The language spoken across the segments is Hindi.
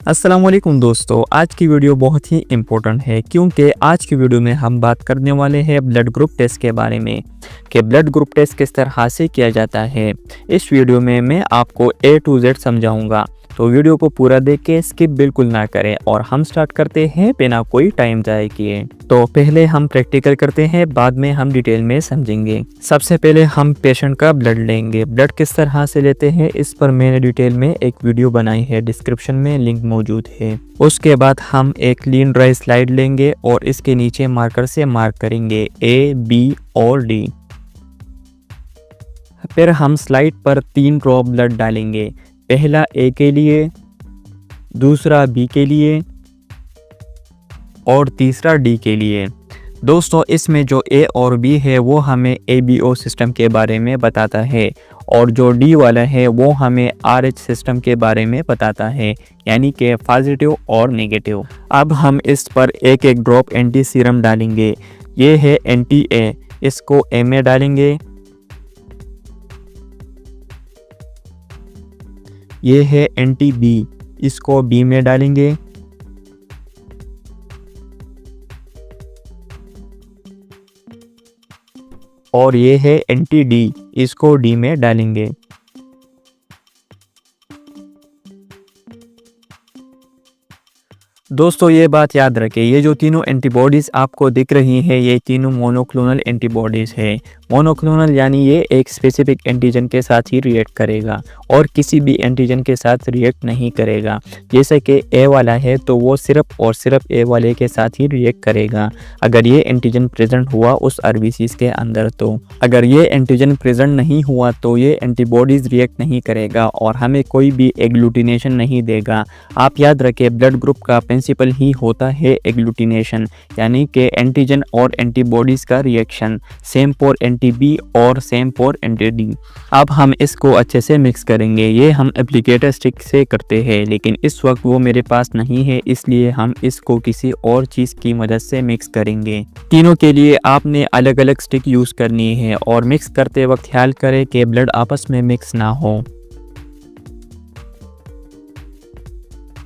अस्सलाम वालेकुम दोस्तों, आज की वीडियो बहुत ही इम्पोर्टेंट है क्योंकि आज की वीडियो में हम बात करने वाले हैं ब्लड ग्रुप टेस्ट के बारे में कि ब्लड ग्रुप टेस्ट किस तरह से किया जाता है। इस वीडियो में मैं आपको A to Z समझाऊंगा, तो वीडियो को पूरा देख के स्किप बिल्कुल ना करें। और हम स्टार्ट करते हैं बिना कोई टाइम ज़ाया किए। तो पहले हम प्रैक्टिकल करते हैं, बाद में हम डिटेल में समझेंगे। सबसे पहले हम पेशेंट का ब्लड लेंगे। ब्लड किस तरह से लेते हैं इस पर मैंने डिटेल में एक वीडियो बनाई है, डिस्क्रिप्शन में लिंक मौजूद है। उसके बाद हम एक क्लीन ड्राई स्लाइड लेंगे और इसके नीचे मार्कर से मार्क करेंगे A, B और D। फिर हम स्लाइड पर 3 ड्रॉप ब्लड डालेंगे, पहला A के लिए, दूसरा B के लिए और तीसरा D के लिए। दोस्तों, इसमें जो A और B है वो हमें ABO सिस्टम के बारे में बताता है और जो D वाला है वो हमें RH सिस्टम के बारे में बताता है, यानी कि पॉजिटिव और नेगेटिव। अब हम इस पर एक एक ड्रॉप एंटी सीरम डालेंगे। ये है एंटी A, इसको A में डालेंगे। ये है एंटी B, इसको B में डालेंगे। और ये है एंटी D, इसको D में डालेंगे। दोस्तों, ये बात याद रखें, ये जो तीनों एंटीबॉडीज़ आपको दिख रही हैं ये तीनों मोनोक्लोनल एंटीबॉडीज़ है। मोनोक्लोनल यानी ये एक स्पेसिफिक एंटीजन के साथ ही रिएक्ट करेगा और किसी भी एंटीजन के साथ रिएक्ट नहीं करेगा। जैसे कि A वाला है तो वो सिर्फ और सिर्फ A वाले के साथ ही रिएक्ट करेगा अगर ये एंटीजन प्रेजेंट हुआ उस आरबीसीज के अंदर। तो अगर ये एंटीजन प्रेजेंट नहीं हुआ तो ये एंटीबॉडीज़ रिएक्ट नहीं करेगा और हमें कोई भी एग्लूटिनेशन नहीं देगा। आप याद रखें, ब्लड ग्रुप का प्रिंसिपल ही होता है एग्लूटिनेशन, यानी कि एंटीजन और एंटीबॉडीज़ का reaction. Same for anti B और सेम फॉर एंटी D। अब हम इसको अच्छे से मिक्स करेंगे। ये हम एप्लीकेटर स्टिक से करते हैं, लेकिन इस वक्त वो मेरे पास नहीं है, इसलिए हम इसको किसी और चीज़ की मदद से मिक्स करेंगे। तीनों के लिए आपने अलग अलग स्टिक यूज़ करनी है और मिक्स करते वक्त ख्याल करें कि ब्लड आपस में मिक्स ना हो।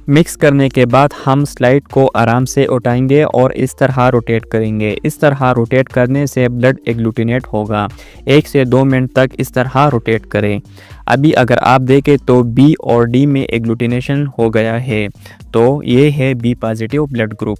मिक्स करने के बाद हम स्लाइड को आराम से उठाएंगे और इस तरह रोटेट करेंगे। इस तरह रोटेट करने से ब्लड एग्लूटिनेट होगा। 1 से 2 मिनट तक इस तरह रोटेट करें। अभी अगर आप देखें तो B और D में एग्लूटिनेशन हो गया है, तो ये है B पॉजिटिव ब्लड ग्रुप।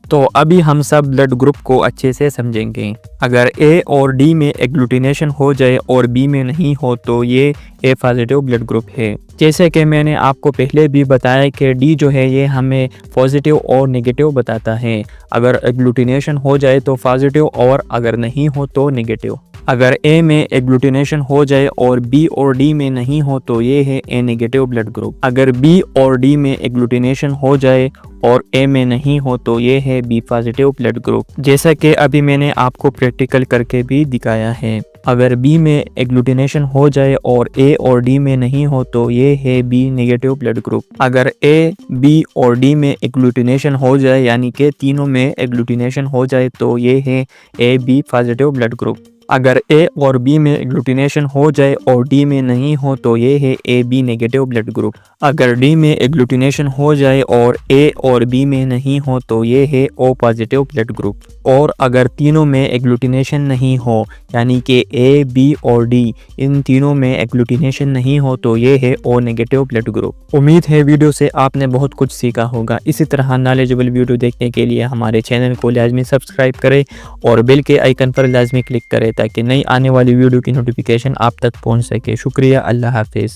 तो अभी हम सब ब्लड ग्रुप को अच्छे से समझेंगे। अगर A और D में एग्लूटिनेशन हो जाए और B में नहीं हो तो ये A पॉजिटिव ब्लड ग्रुप है। जैसे कि मैंने आपको पहले भी बताया कि D जो है ये हमें पॉजिटिव और नेगेटिव बताता है। अगर एग्लूटिनेशन हो जाए तो पॉजिटिव और अगर नहीं हो तो नेगेटिव। अगर A में एग्लूटिनेशन हो जाए और B और D में नहीं हो तो ये है A नेगेटिव ब्लड ग्रुप। अगर B और D में एग्लूटिनेशन हो जाए और A में नहीं हो तो ये है B पॉजिटिव ब्लड ग्रुप, जैसा कि अभी मैंने आपको प्रैक्टिकल करके भी दिखाया है। अगर B में एग्लूटिनेशन हो जाए और A और D में नहीं हो तो ये है B नेगेटिव ब्लड ग्रुप। अगर A, B और D में एग्लूटिनेशन हो जाए, यानी कि तीनों में एग्लूटिनेशन हो जाए, तो ये है AB पॉजिटिव ब्लड ग्रुप। अगर A और B में एग्लूटिनेशन हो जाए और D में नहीं हो तो ये है AB नेगेटिव ब्लड ग्रुप। अगर D में एग्लूटिनेशन हो जाए और A और B में नहीं हो तो ये है O पॉजिटिव ब्लड ग्रुप। और अगर तीनों में एग्लूटिनेशन नहीं हो, यानी कि A, B और D इन तीनों में एग्लूटिनेशन नहीं हो तो ये है O नेगेटिव ब्लड ग्रुप। उम्मीद है वीडियो से आपने बहुत कुछ सीखा होगा। इसी तरह नॉलेजेबल वीडियो देखने के लिए हमारे चैनल को लाजमी सब्सक्राइब करें और बेल के आइकन पर लाजमी क्लिक करें ताकि नई आने वाली वीडियो की नोटिफिकेशन आप तक पहुंच सके। शुक्रिया, अल्लाह हाफिज़।